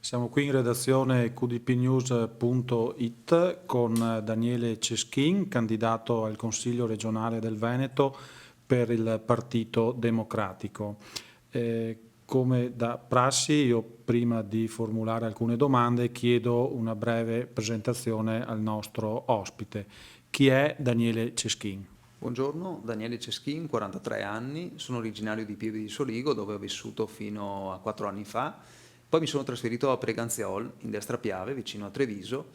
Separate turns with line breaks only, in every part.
Siamo qui in redazione qdpnews.it con Daniele Ceschin, candidato al Consiglio regionale del Veneto per il Partito Democratico. Come da prassi, io prima di formulare alcune domande chiedo una breve presentazione al nostro ospite. Chi è Daniele Ceschin?
Buongiorno, Daniele Ceschin, 43 anni, sono originario di Pieve di Soligo dove ho vissuto fino a 4 anni fa, poi mi sono trasferito a Preganziol in destra Piave vicino a Treviso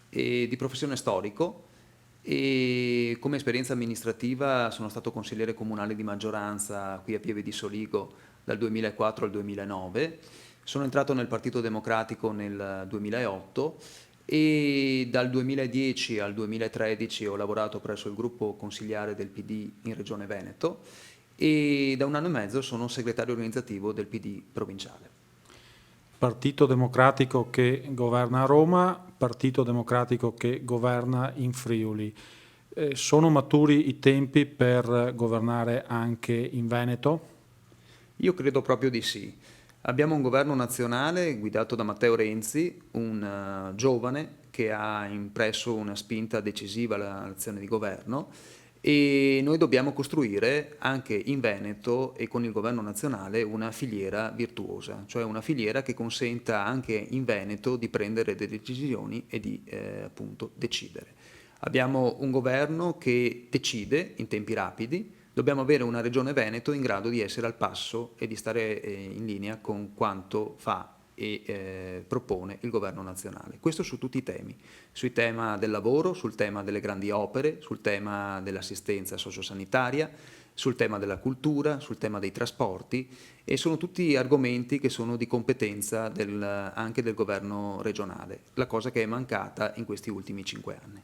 e di professione storico e come esperienza amministrativa sono stato consigliere comunale di maggioranza qui a Pieve di Soligo dal 2004 al 2009, sono entrato nel Partito Democratico nel 2008 e dal 2010 al 2013 ho lavorato presso il gruppo consigliare del PD in Regione Veneto e da 1 anno e mezzo sono segretario organizzativo del PD provinciale.
Partito Democratico che governa a Roma, Partito Democratico che governa in Friuli. Sono maturi i tempi per governare anche in Veneto?
Io credo proprio di sì. Abbiamo un governo nazionale guidato da Matteo Renzi, un giovane che ha impresso una spinta decisiva all'azione di governo e noi dobbiamo costruire anche in Veneto e con il governo nazionale una filiera virtuosa, cioè una filiera che consenta anche in Veneto di prendere delle decisioni e di appunto decidere. Abbiamo un governo che decide in tempi rapidi. Dobbiamo avere una regione Veneto in grado di essere al passo e di stare in linea con quanto fa e propone il governo nazionale. Questo su tutti i temi, sul tema del lavoro, sul tema delle grandi opere, sul tema dell'assistenza sociosanitaria, sul tema della cultura, sul tema dei trasporti e sono tutti argomenti che sono di competenza anche del governo regionale, la cosa che è mancata in questi ultimi 5 anni.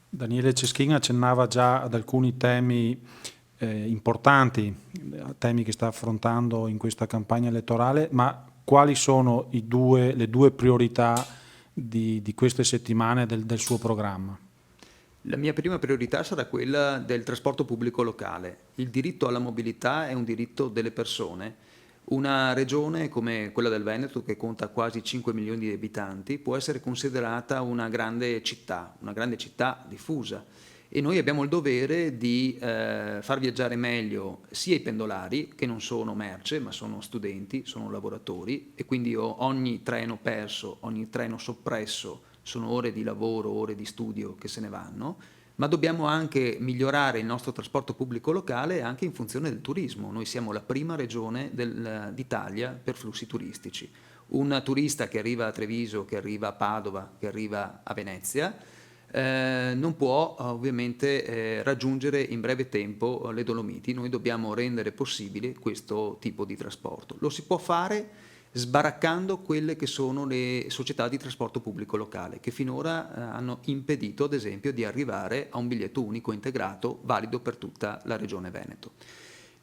Daniele Ceschin accennava già ad alcuni temi importanti, temi che sta affrontando in questa campagna elettorale, ma quali sono le due priorità di queste settimane del suo programma?
La mia prima priorità sarà quella del trasporto pubblico locale. Il diritto alla mobilità è un diritto delle persone. Una regione come quella del Veneto, che conta quasi 5 milioni di abitanti, può essere considerata una grande città diffusa. E noi abbiamo il dovere di far viaggiare meglio sia i pendolari, che non sono merce, ma sono studenti, sono lavoratori, e quindi ogni treno perso, ogni treno soppresso sono ore di lavoro, ore di studio che se ne vanno, ma dobbiamo anche migliorare il nostro trasporto pubblico locale anche in funzione del turismo. Noi siamo la prima regione d'Italia per flussi turistici. Un turista che arriva a Treviso, che arriva a Padova, che arriva a Venezia, non può ovviamente raggiungere in breve tempo le Dolomiti. Noi dobbiamo rendere possibile questo tipo di trasporto. Lo si può fare sbaraccando quelle che sono le società di trasporto pubblico locale, che finora hanno impedito, ad esempio, di arrivare a un biglietto unico integrato valido per tutta la Regione Veneto.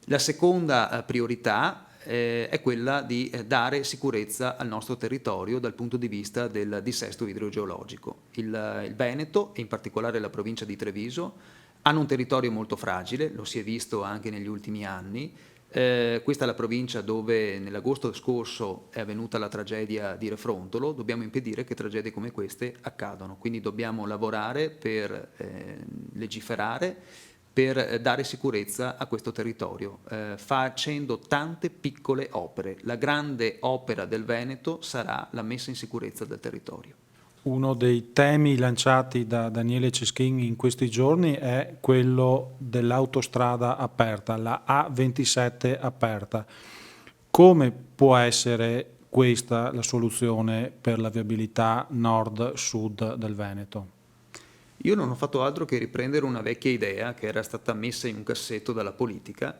La seconda priorità è quella di dare sicurezza al nostro territorio dal punto di vista del dissesto idrogeologico. Il Veneto, e in particolare la provincia di Treviso, hanno un territorio molto fragile, lo si è visto anche negli ultimi anni. Questa è la provincia dove nell'agosto scorso è avvenuta la tragedia di Refrontolo. Dobbiamo impedire che tragedie come queste accadano, quindi dobbiamo lavorare per legiferare, per dare sicurezza a questo territorio, facendo tante piccole opere. La grande opera del Veneto sarà la messa in sicurezza del territorio.
Uno dei temi lanciati da Daniele Ceschin in questi giorni è quello dell'autostrada aperta, la A27 aperta. Come può essere questa la soluzione per la viabilità nord-sud del Veneto?
Io non ho fatto altro che riprendere una vecchia idea che era stata messa in un cassetto dalla politica.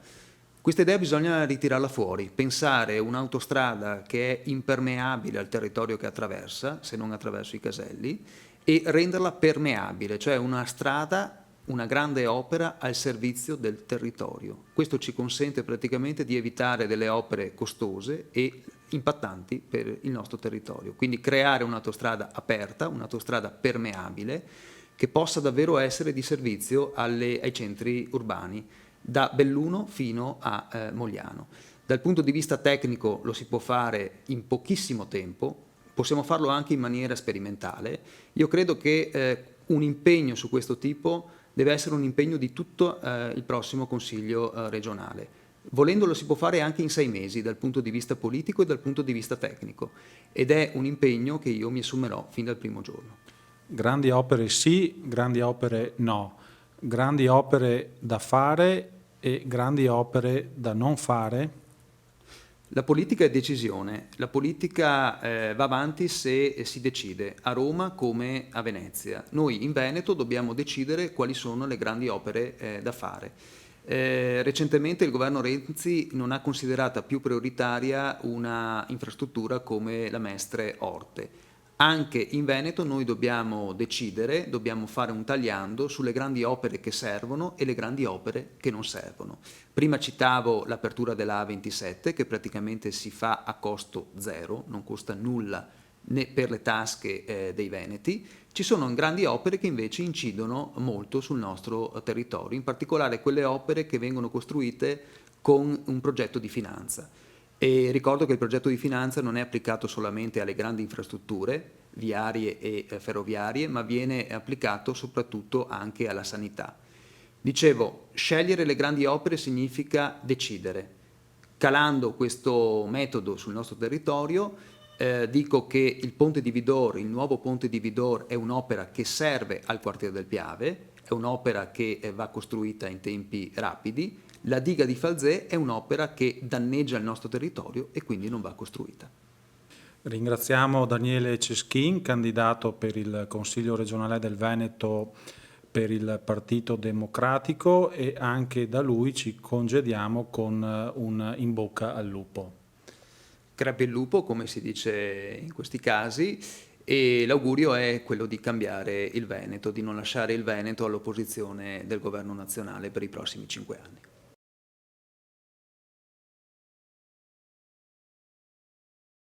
Questa idea bisogna ritirarla fuori, pensare un'autostrada che è impermeabile al territorio che attraversa, se non attraverso i caselli, e renderla permeabile, cioè una strada, una grande opera al servizio del territorio. Questo ci consente praticamente di evitare delle opere costose e impattanti per il nostro territorio. Quindi creare un'autostrada aperta, un'autostrada permeabile, che possa davvero essere di servizio ai centri urbani, da Belluno fino a Mogliano. Dal punto di vista tecnico lo si può fare in pochissimo tempo, possiamo farlo anche in maniera sperimentale. Io credo che un impegno su questo tipo deve essere un impegno di tutto il prossimo Consiglio regionale. Volendolo si può fare anche in 6 mesi dal punto di vista politico e dal punto di vista tecnico, ed è un impegno che io mi assumerò fin dal primo giorno.
Grandi opere sì, grandi opere no, grandi opere da fare e grandi opere da non fare.
La politica è decisione, la politica va avanti se si decide, a Roma come a Venezia. Noi in Veneto dobbiamo decidere quali sono le grandi opere da fare. Recentemente il governo Renzi non ha considerata più prioritaria una infrastruttura come la Mestre-Orte. Anche in Veneto noi dobbiamo decidere, dobbiamo fare un tagliando sulle grandi opere che servono e le grandi opere che non servono. Prima citavo l'apertura della A27 che praticamente si fa a costo zero, non costa nulla né per le tasche dei veneti. Ci sono grandi opere che invece incidono molto sul nostro territorio, in particolare quelle opere che vengono costruite con un progetto di finanza. E ricordo che il progetto di finanza non è applicato solamente alle grandi infrastrutture viarie e ferroviarie, ma viene applicato soprattutto anche alla sanità. Dicevo, scegliere le grandi opere significa decidere. Calando questo metodo sul nostro territorio, dico che il Ponte di Vidor, il nuovo Ponte di Vidor, è un'opera che serve al quartiere del Piave, è un'opera che va costruita in tempi rapidi. La diga di Falzè è un'opera che danneggia il nostro territorio e quindi non va costruita.
Ringraziamo Daniele Ceschin, candidato per il Consiglio regionale del Veneto per il Partito Democratico, e anche da lui ci congediamo con un in bocca al lupo.
Crepi il lupo, come si dice in questi casi, e l'augurio è quello di cambiare il Veneto, di non lasciare il Veneto all'opposizione del governo nazionale per i prossimi 5 anni.